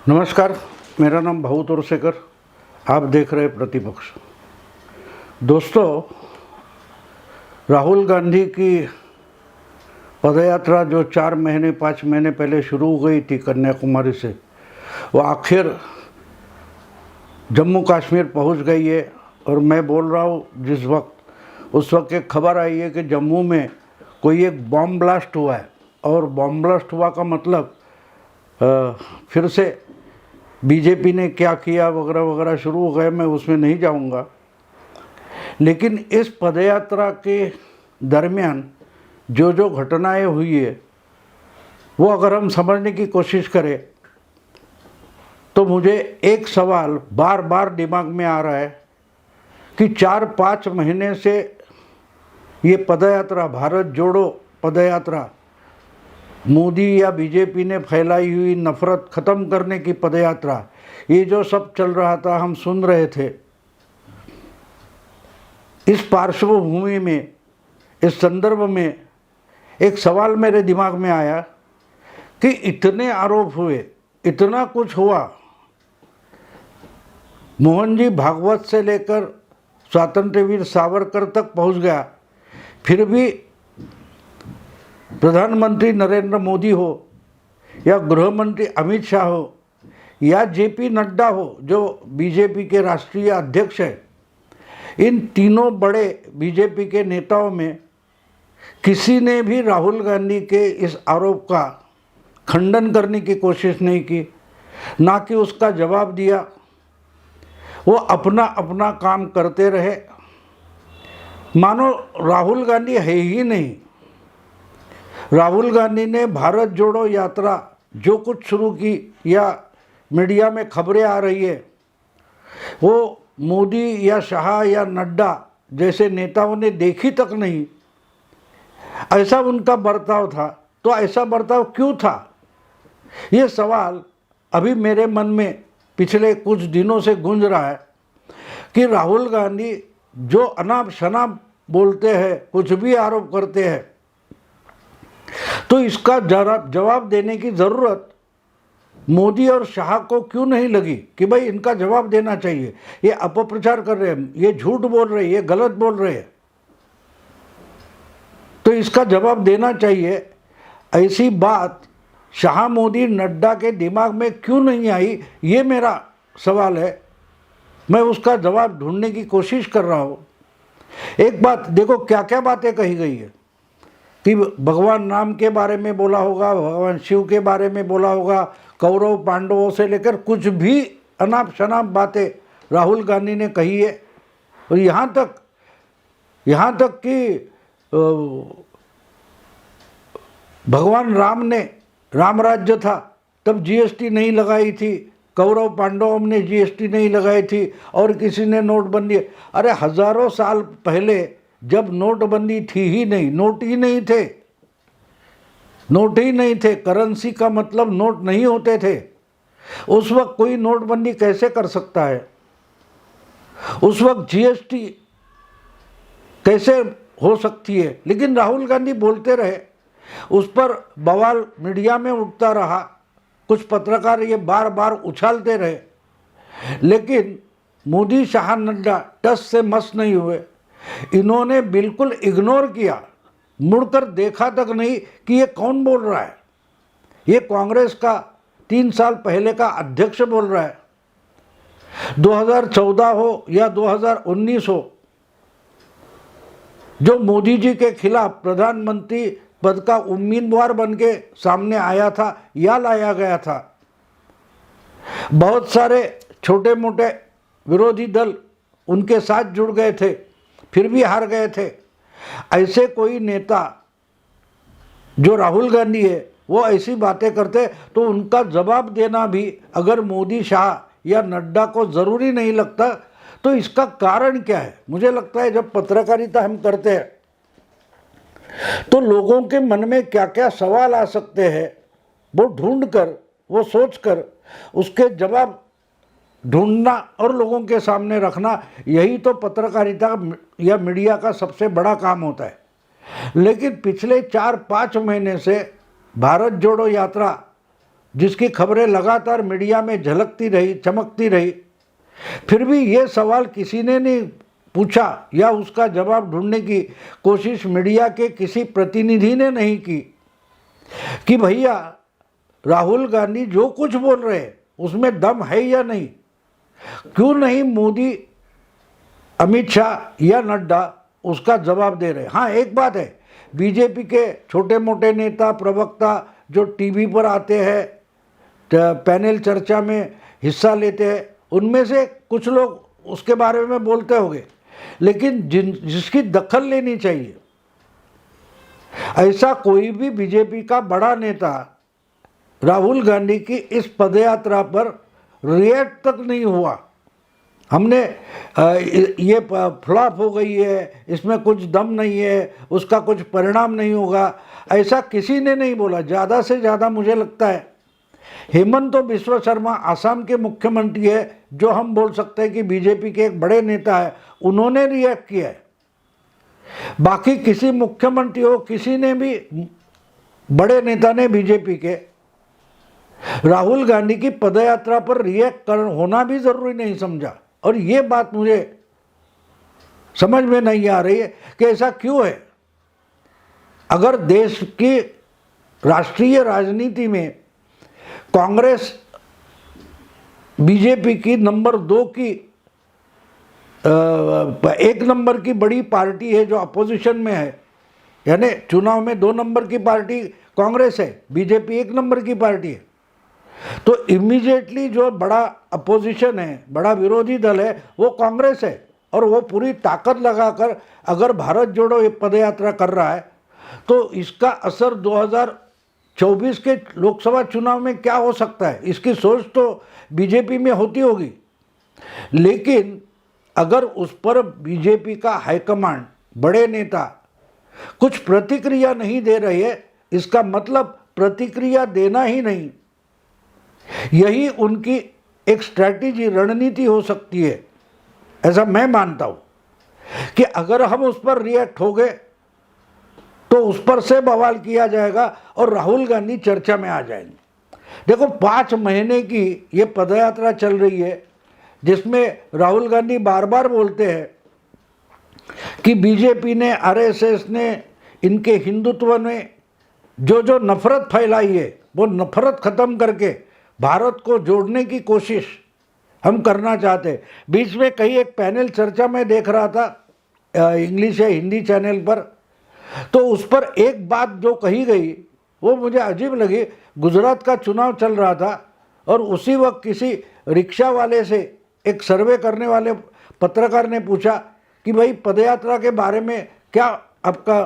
नमस्कार, मेरा नाम भाऊ तोरसेकर। आप देख रहे प्रतिपक्ष। दोस्तों, राहुल गांधी की पदयात्रा जो 4-5 महीने पहले शुरू हो गई थी कन्याकुमारी से, वो आखिर जम्मू कश्मीर पहुंच गई है। और मैं बोल रहा हूँ जिस वक्त, उस वक्त एक खबर आई है कि जम्मू में कोई एक बॉम्ब ब्लास्ट हुआ है। और बॉम्ब ब्लास्ट हुआ का मतलब फिर से बीजेपी ने क्या किया वगैरह वगैरह शुरू हो गए, मैं उसमें नहीं जाऊंगा। लेकिन इस पदयात्रा के दरमियान जो जो घटनाएं हुई है, वो अगर हम समझने की कोशिश करें तो मुझे एक सवाल बार बार दिमाग में आ रहा है कि 4-5 महीने से ये पदयात्रा, भारत जोड़ो पदयात्रा, मोदी या बीजेपी ने फैलाई हुई नफरत ख़त्म करने की पदयात्रा, ये जो सब चल रहा था हम सुन रहे थे। इस पार्श्वभूमि में, इस संदर्भ में एक सवाल मेरे दिमाग में आया कि इतने आरोप हुए, इतना कुछ हुआ, मोहन जी भागवत से लेकर स्वातंत्र्यवीर सावरकर तक पहुंच गया, फिर भी प्रधानमंत्री नरेंद्र मोदी हो या गृह मंत्री अमित शाह हो या जेपी नड्डा हो जो बीजेपी के राष्ट्रीय अध्यक्ष है, इन तीनों बड़े बीजेपी के नेताओं में किसी ने भी राहुल गांधी के इस आरोप का खंडन करने की कोशिश नहीं की, ना कि उसका जवाब दिया। वो अपना अपना काम करते रहे, मानो राहुल गांधी है ही नहीं। राहुल गांधी ने भारत जोड़ो यात्रा जो कुछ शुरू की या मीडिया में खबरें आ रही है, वो मोदी या शाह या नड्डा जैसे नेताओं ने देखी तक नहीं। ऐसा उनका बर्ताव था, तो ऐसा बर्ताव क्यों था, ये सवाल अभी मेरे मन में पिछले कुछ दिनों से गूंज रहा है कि राहुल गांधी जो अनाप शनाप बोलते हैं, कुछ भी आरोप करते हैं, तो इसका जवाब देने की ज़रूरत मोदी और शाह को क्यों नहीं लगी कि भाई इनका जवाब देना चाहिए। ये अपप्रचार कर रहे हैं, ये झूठ बोल रहे हैं, ये गलत बोल रहे हैं, तो इसका जवाब देना चाहिए। ऐसी बात शाह, मोदी, नड्डा के दिमाग में क्यों नहीं आई, ये मेरा सवाल है। मैं उसका जवाब ढूंढने की कोशिश कर रहा हूँ। एक बात देखो, क्या क्या बातें कही गई है कि भगवान राम के बारे में बोला होगा, भगवान शिव के बारे में बोला होगा, कौरव पांडवों से लेकर कुछ भी अनाप शनाप बातें राहुल गांधी ने कही है। और यहाँ तक कि भगवान राम ने, राम राज्य था तब जीएसटी नहीं लगाई थी, कौरव पांडवों ने जीएसटी नहीं लगाई थी, और किसी ने नोटबंदी। अरे हजारों साल पहले जब नोटबंदी थी ही नहीं, नोट ही नहीं थे, करेंसी का मतलब नोट नहीं होते थे, उस वक्त कोई नोटबंदी कैसे कर सकता है? उस वक्त जीएसटी कैसे हो सकती है? लेकिन राहुल गांधी बोलते रहे, उस पर बवाल मीडिया में उठता रहा, कुछ पत्रकार ये बार बार उछालते रहे, लेकिन मोदी, शाह, नड्डा टस से मस नहीं हुए। इन्होंने बिल्कुल इग्नोर किया, मुड़कर देखा तक नहीं कि ये कौन बोल रहा है। ये कांग्रेस का 3 साल पहले का अध्यक्ष बोल रहा है। 2014 हो या 2019 हो, जो मोदी जी के खिलाफ प्रधानमंत्री पद का उम्मीदवार बन के सामने आया था या लाया गया था, बहुत सारे छोटे मोटे विरोधी दल उनके साथ जुड़ गए थे, फिर भी हार गए थे। ऐसे कोई नेता जो राहुल गांधी है, वो ऐसी बातें करते तो उनका जवाब देना भी अगर मोदी, शाह या नड्डा को ज़रूरी नहीं लगता, तो इसका कारण क्या है? मुझे लगता है जब पत्रकारिता हम करते हैं तो लोगों के मन में क्या क्या सवाल आ सकते हैं, वो ढूंढकर, वो सोचकर उसके जवाब ढूंढना और लोगों के सामने रखना, यही तो पत्रकारिता या मीडिया का सबसे बड़ा काम होता है। लेकिन पिछले 4-5 महीने से भारत जोड़ो यात्रा जिसकी खबरें लगातार मीडिया में झलकती रही, चमकती रही, फिर भी ये सवाल किसी ने नहीं पूछा या उसका जवाब ढूंढने की कोशिश मीडिया के किसी प्रतिनिधि ने नहीं की कि भैया राहुल गांधी जो कुछ बोल रहे हैं उसमें दम है या नहीं। क्यों नहीं मोदी, अमित शाह या नड्डा उसका जवाब दे रहे। हाँ, एक बात है, बीजेपी के छोटे मोटे नेता, प्रवक्ता जो टीवी पर आते हैं, पैनल चर्चा में हिस्सा लेते हैं, उनमें से कुछ लोग उसके बारे में बोलते होंगे, लेकिन जिसकी दखल लेनी चाहिए, ऐसा कोई भी बीजेपी का बड़ा नेता राहुल गांधी की इस पदयात्रा पर रिएक्ट तक नहीं हुआ। हमने ये फ्लॉप हो गई है, इसमें कुछ दम नहीं है, उसका कुछ परिणाम नहीं होगा, ऐसा किसी ने नहीं बोला। ज़्यादा से ज़्यादा मुझे लगता है हेमंत बिश्व शर्मा आसाम के मुख्यमंत्री है, जो हम बोल सकते हैं कि बीजेपी के एक बड़े नेता है, उन्होंने रिएक्ट किया है। बाकी किसी मुख्यमंत्री हो, किसी ने भी, बड़े नेता ने बीजेपी के राहुल गांधी की पदयात्रा पर रिएक्ट होना भी जरूरी नहीं समझा। और ये बात मुझे समझ में नहीं आ रही है कि ऐसा क्यों है। अगर देश की राष्ट्रीय राजनीति में कांग्रेस बीजेपी की नंबर 2 की एक नंबर की बड़ी पार्टी है जो अपोजिशन में है, यानी चुनाव में 2 नंबर की पार्टी कांग्रेस है, बीजेपी 1 नंबर की पार्टी है, तो इमीडिएटली जो बड़ा अपोजिशन है, बड़ा विरोधी दल है, वो कांग्रेस है। और वो पूरी ताकत लगाकर अगर भारत जोड़ो ये पदयात्रा कर रहा है, तो इसका असर 2024 के लोकसभा चुनाव में क्या हो सकता है, इसकी सोच तो बीजेपी में होती होगी। लेकिन अगर उस पर बीजेपी का हाईकमांड, बड़े नेता कुछ प्रतिक्रिया नहीं दे रहे हैं, इसका मतलब प्रतिक्रिया देना ही नहीं, यही उनकी एक स्ट्रैटेजी, रणनीति हो सकती है। ऐसा मैं मानता हूं कि अगर हम उस पर रिएक्ट हो गए तो उस पर से बवाल किया जाएगा और राहुल गांधी चर्चा में आ जाएंगे। देखो, 5 महीने की ये पदयात्रा चल रही है, जिसमें राहुल गांधी बार बार बोलते हैं कि बीजेपी ने, आरएसएस ने, इनके हिंदुत्व ने जो नफरत फैलाई है, वो नफरत खत्म करके भारत को जोड़ने की कोशिश हम करना चाहते हैं। बीच में कहीं एक पैनल चर्चा में देख रहा था इंग्लिश या हिंदी चैनल पर, तो उस पर एक बात जो कही गई वो मुझे अजीब लगी। गुजरात का चुनाव चल रहा था और उसी वक्त किसी रिक्शा वाले से एक सर्वे करने वाले पत्रकार ने पूछा कि भाई पदयात्रा के बारे में क्या आपका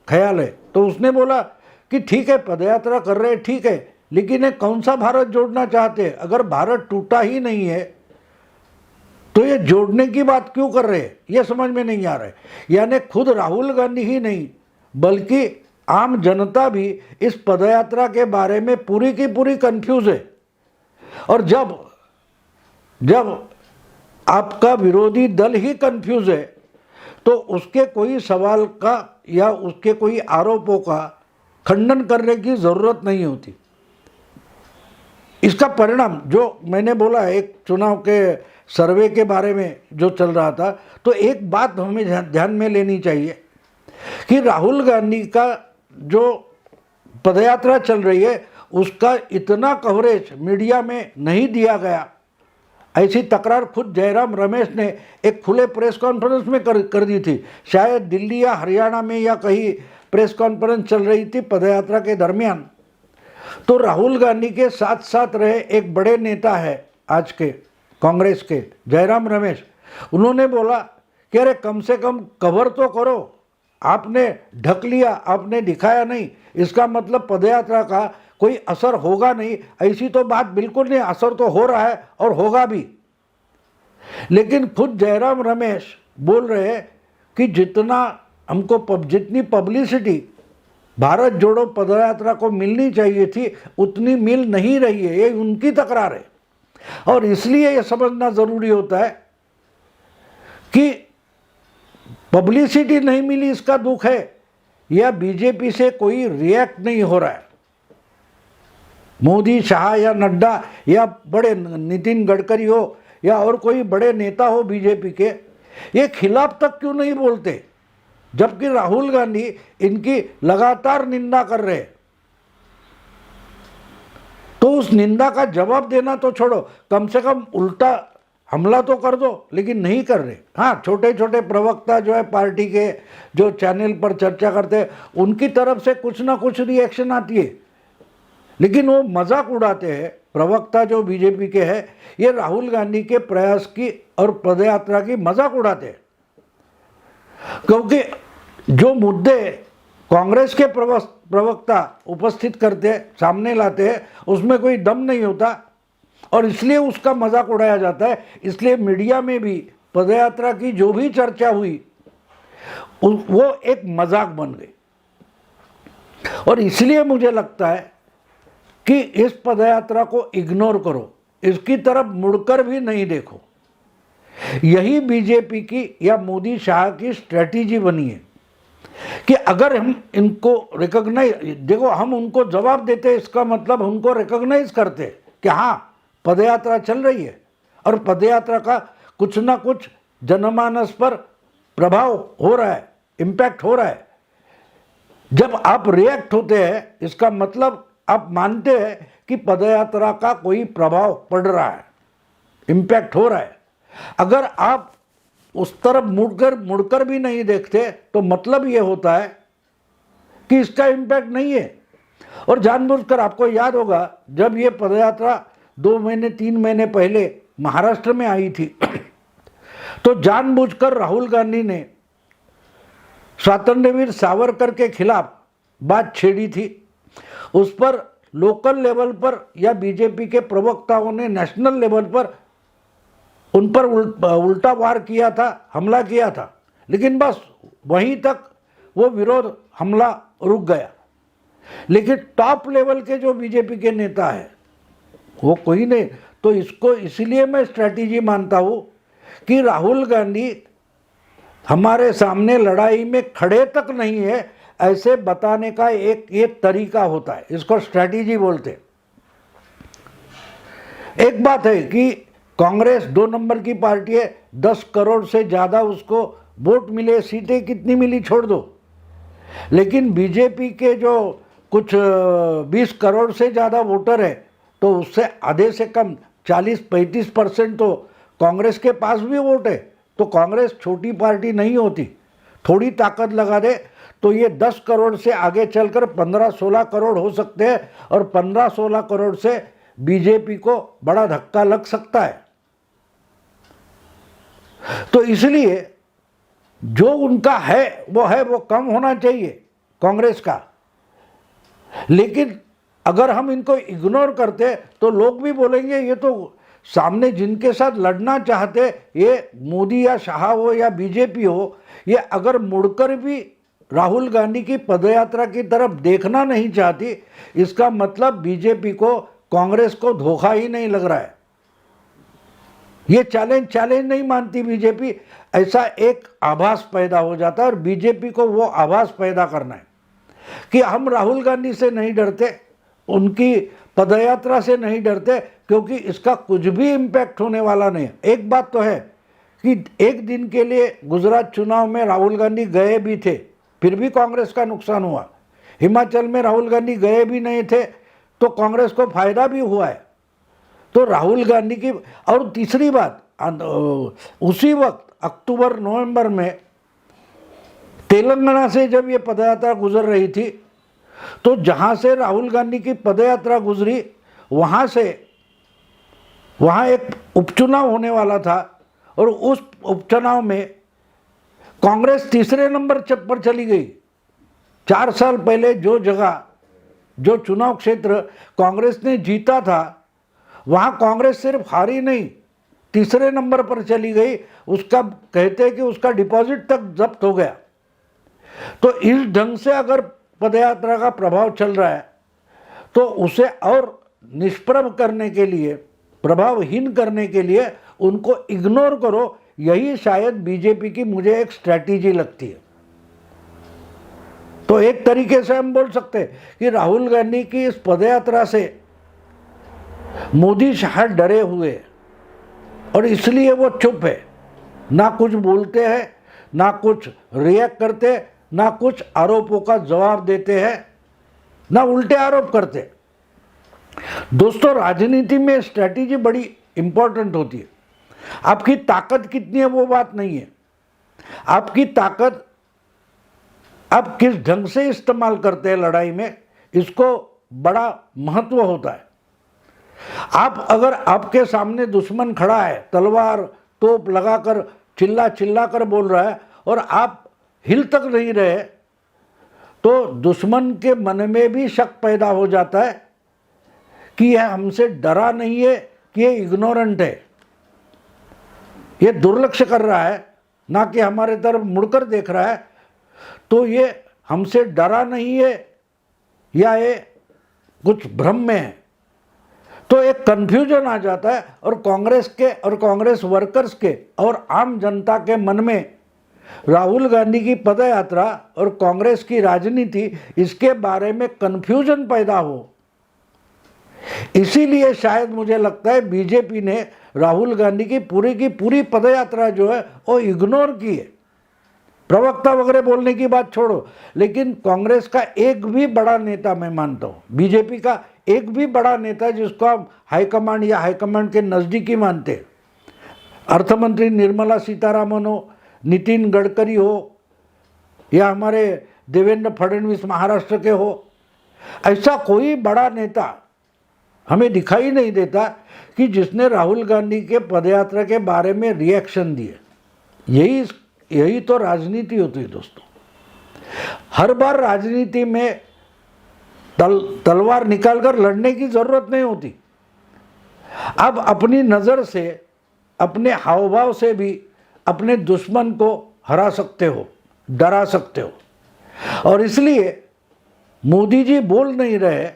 ख्याल है, तो उसने बोला कि ठीक है, पदयात्रा कर रहे हैं, ठीक है, लेकिन ये कौन सा भारत जोड़ना चाहते हैं? अगर भारत टूटा ही नहीं है तो ये जोड़ने की बात क्यों कर रहे हैं, ये समझ में नहीं आ रहा है। यानी खुद राहुल गांधी ही नहीं बल्कि आम जनता भी इस पदयात्रा के बारे में पूरी की पूरी कंफ्यूज है। और जब आपका विरोधी दल ही कंफ्यूज है तो उसके कोई सवाल का या उसके कोई आरोपों का खंडन करने की ज़रूरत नहीं होती। इसका परिणाम जो मैंने बोला, एक चुनाव के सर्वे के बारे में जो चल रहा था, तो एक बात हमें ध्यान में लेनी चाहिए कि राहुल गांधी का जो पदयात्रा चल रही है उसका इतना कवरेज मीडिया में नहीं दिया गया। ऐसी तकरार खुद जयराम रमेश ने एक खुले प्रेस कॉन्फ्रेंस में कर दी थी। शायद दिल्ली या हरियाणा में या कहीं प्रेस कॉन्फ्रेंस चल रही थी पदयात्रा के दरमियान, तो राहुल गांधी के साथ साथ रहे एक बड़े नेता है आज के कांग्रेस के, जयराम रमेश, उन्होंने बोला कि अरे कम से कम कवर तो करो, आपने ढक लिया, आपने दिखाया नहीं, इसका मतलब पदयात्रा का कोई असर होगा नहीं। ऐसी तो बात बिल्कुल नहीं, असर तो हो रहा है और होगा भी। लेकिन खुद जयराम रमेश बोल रहे हैं कि जितनी पब्लिसिटी भारत जोड़ो पदयात्रा को मिलनी चाहिए थी उतनी मिल नहीं रही है, ये उनकी तकरार है। और इसलिए यह समझना जरूरी होता है कि पब्लिसिटी नहीं मिली इसका दुख है या बीजेपी से कोई रिएक्ट नहीं हो रहा है। मोदी, शाह या नड्डा या बड़े नितिन गडकरी हो या और कोई बड़े नेता हो बीजेपी के, ये खिलाफ तक क्यों नहीं बोलते, जबकि राहुल गांधी इनकी लगातार निंदा कर रहे हैं। तो उस निंदा का जवाब देना तो छोड़ो, कम से कम उल्टा हमला तो कर दो, लेकिन नहीं कर रहे। हाँ, छोटे छोटे प्रवक्ता जो है पार्टी के, जो चैनल पर चर्चा करते हैं, उनकी तरफ से कुछ ना कुछ रिएक्शन आती है, लेकिन वो मजाक उड़ाते हैं। प्रवक्ता जो बीजेपी के हैं, ये राहुल गांधी के प्रयास की और पदयात्रा की मजाक उड़ाते हैं, क्योंकि जो मुद्दे कांग्रेस के प्रवक्ता उपस्थित करते, सामने लाते हैं, उसमें कोई दम नहीं होता और इसलिए उसका मजाक उड़ाया जाता है। इसलिए मीडिया में भी पदयात्रा की जो भी चर्चा हुई वो एक मजाक बन गई। और इसलिए मुझे लगता है कि इस पदयात्रा को इग्नोर करो, इसकी तरफ मुड़कर भी नहीं देखो। यही बीजेपी की या मोदी शाह की स्ट्रेटेजी बनी है कि अगर हम इनको रिकॉग्नाइज, देखो हम उनको जवाब देते, इसका मतलब उनको रिकॉग्नाइज करते कि हाँ पदयात्रा चल रही है और पदयात्रा का कुछ ना कुछ जनमानस पर प्रभाव हो रहा है, इम्पैक्ट हो रहा है। जब आप रिएक्ट होते हैं, इसका मतलब आप मानते हैं कि पदयात्रा का कोई प्रभाव पड़ रहा है, इम्पैक्ट हो रहा है। अगर आप उस तरफ मुड़कर भी नहीं देखते तो मतलब ये होता है कि इसका इम्पैक्ट नहीं है। और जानबूझकर, आपको याद होगा जब ये पदयात्रा 2 महीने 3 महीने पहले महाराष्ट्र में आई थी तो जानबूझकर राहुल गांधी ने स्वातंत्र्यवीर सावरकर के खिलाफ बात छेड़ी थी। उस पर लोकल लेवल पर या बीजेपी के प्रवक्ताओं ने नेशनल लेवल पर उन पर उल्टा वार किया था, हमला किया था, लेकिन बस वहीं तक वो विरोध हमला रुक गया। लेकिन टॉप लेवल के जो बीजेपी के नेता है वो कोई नहीं। तो इसको इसलिए मैं स्ट्रैटेजी मानता हूँ कि राहुल गांधी हमारे सामने लड़ाई में खड़े तक नहीं है, ऐसे बताने का एक ये तरीका होता है, इसको स्ट्रैटेजी बोलते हैं। एक बात है कि कांग्रेस 2 नंबर की पार्टी है, 10 करोड़ से ज़्यादा उसको वोट मिले, सीटें कितनी मिली छोड़ दो, लेकिन बीजेपी के जो कुछ 20 करोड़ से ज़्यादा वोटर है तो उससे आधे से कम 40-35% तो कांग्रेस के पास भी वोट है। तो कांग्रेस छोटी पार्टी नहीं होती, थोड़ी ताकत लगा दे तो ये 10 करोड़ से आगे चलकर 15-16 करोड़ हो सकते हैं और 15-16 करोड़ से बीजेपी को बड़ा धक्का लग सकता है। तो इसलिए जो उनका है वो कम होना चाहिए कांग्रेस का। लेकिन अगर हम इनको इग्नोर करते तो लोग भी बोलेंगे ये तो सामने जिनके साथ लड़ना चाहते, ये मोदी या शाह हो या बीजेपी हो, ये अगर मुड़कर भी राहुल गांधी की पदयात्रा की तरफ देखना नहीं चाहती, इसका मतलब बीजेपी को, कांग्रेस को धोखा ही नहीं लग रहा है। ये चैलेंज नहीं मानती बीजेपी, ऐसा एक आभास पैदा हो जाता है। और बीजेपी को वो आभास पैदा करना है कि हम राहुल गांधी से नहीं डरते, उनकी पदयात्रा से नहीं डरते, क्योंकि इसका कुछ भी इम्पैक्ट होने वाला नहीं है। एक बात तो है कि एक दिन के लिए गुजरात चुनाव में राहुल गांधी गए भी थे, फिर भी कांग्रेस का नुकसान हुआ। हिमाचल में राहुल गांधी गए भी नहीं थे तो कांग्रेस को फायदा भी हुआ है। तो राहुल गांधी की, और तीसरी बात, उसी वक्त अक्टूबर नवंबर में तेलंगाना से जब ये पदयात्रा गुजर रही थी तो जहाँ से राहुल गांधी की पदयात्रा गुजरी वहाँ एक उपचुनाव होने वाला था और उस उपचुनाव में कांग्रेस तीसरे नंबर पर चली गई। 4 साल पहले जो जगह, जो चुनाव क्षेत्र कांग्रेस ने जीता था, वहाँ कांग्रेस सिर्फ हारी नहीं, तीसरे नंबर पर चली गई। उसका कहते हैं कि उसका डिपॉजिट तक जब्त हो गया। तो इस ढंग से अगर पदयात्रा का प्रभाव चल रहा है तो उसे और निष्प्रभ करने के लिए, प्रभावहीन करने के लिए उनको इग्नोर करो। यही शायद बीजेपी की मुझे एक स्ट्रैटेजी लगती है। तो एक तरीके से हम बोल सकते हैं कि राहुल गांधी की इस पदयात्रा से मोदी शायद डरे हुए और इसलिए वो चुप है, ना कुछ बोलते हैं, ना कुछ रिएक्ट करते, ना कुछ आरोपों का जवाब देते हैं, ना उल्टे आरोप करते। दोस्तों, राजनीति में स्ट्रैटेजी बड़ी इंपॉर्टेंट होती है। आपकी ताकत कितनी है वो बात नहीं है, आपकी ताकत आप किस ढंग से इस्तेमाल करते हैं लड़ाई में, इसको बड़ा महत्व होता है। आप अगर आपके सामने दुश्मन खड़ा है, तलवार तोप लगाकर चिल्ला चिल्ला कर बोल रहा है और आप हिल तक नहीं रहे, तो दुश्मन के मन में भी शक पैदा हो जाता है कि यह हमसे डरा नहीं है, कि ये इग्नोरेंट है, ये दुर्लक्ष्य कर रहा है, ना कि हमारे तरफ मुड़कर देख रहा है, तो ये हमसे डरा नहीं है या ये कुछ भ्रम में है। तो एक कन्फ्यूजन आ जाता है और कांग्रेस के और कांग्रेस वर्कर्स के और आम जनता के मन में राहुल गांधी की पदयात्रा और कांग्रेस की राजनीति, इसके बारे में कन्फ्यूजन पैदा हो। इसीलिए शायद मुझे लगता है बीजेपी ने राहुल गांधी की पूरी पदयात्रा जो है वो इग्नोर की है। प्रवक्ता वगैरह बोलने की बात छोड़ो, लेकिन कांग्रेस का एक भी बड़ा नेता, मैं मानता हूँ बीजेपी का एक भी बड़ा नेता जिसको आप हाईकमांड या हाईकमांड के नज़दीकी मानते, अर्थमंत्री निर्मला सीतारामन हो, नितिन गडकरी हो, या हमारे देवेंद्र फडणवीस महाराष्ट्र के हो, ऐसा कोई बड़ा नेता हमें दिखाई नहीं देता कि जिसने राहुल गांधी के पदयात्रा के बारे में रिएक्शन दिए। यही तो राजनीति होती है दोस्तों। हर बार राजनीति में तलवार निकालकर लड़ने की जरूरत नहीं होती। आप अपनी नज़र से, अपने हाव भाव से भी अपने दुश्मन को हरा सकते हो, डरा सकते हो। और इसलिए मोदी जी बोल नहीं रहे,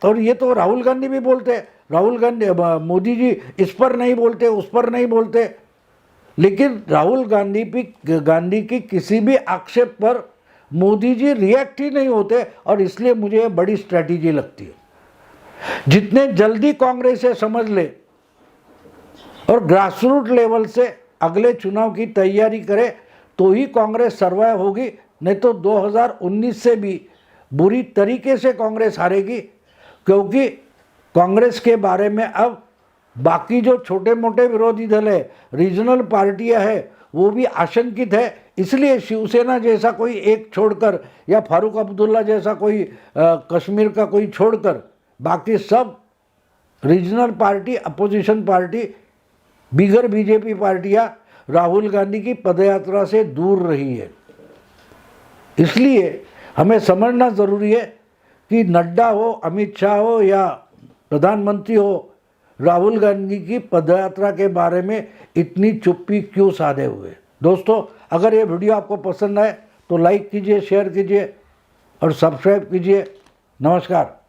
और ये तो राहुल गांधी भी बोलते, मोदी जी इस पर नहीं बोलते, उस पर नहीं बोलते, लेकिन राहुल गांधी की किसी भी आक्षेप पर मोदी जी रिएक्ट ही नहीं होते। और इसलिए मुझे बड़ी स्ट्रैटेजी लगती है, जितने जल्दी कांग्रेस ये समझ ले और ग्रासरूट लेवल से अगले चुनाव की तैयारी करे, तो ही कांग्रेस सर्वाइव होगी। नहीं तो 2019 से भी बुरी तरीके से कांग्रेस हारेगी, क्योंकि कांग्रेस के बारे में अब बाकी जो छोटे मोटे विरोधी दल है, रीजनल पार्टियां है, वो भी आशंकित है। इसलिए शिवसेना जैसा कोई एक छोड़कर, या फारूक अब्दुल्ला जैसा कोई कश्मीर का कोई छोड़कर, बाकी सब रीजनल पार्टी, अपोजिशन पार्टी, बिगर बीजेपी पार्टियां राहुल गांधी की पदयात्रा से दूर रही है। इसलिए हमें समझना ज़रूरी है कि नड्डा हो, अमित शाह हो या प्रधानमंत्री हो, राहुल गांधी की पदयात्रा के बारे में इतनी चुप्पी क्यों साधे हुए। दोस्तों, अगर ये वीडियो आपको पसंद आए तो लाइक कीजिए, शेयर कीजिए और सब्सक्राइब कीजिए। नमस्कार।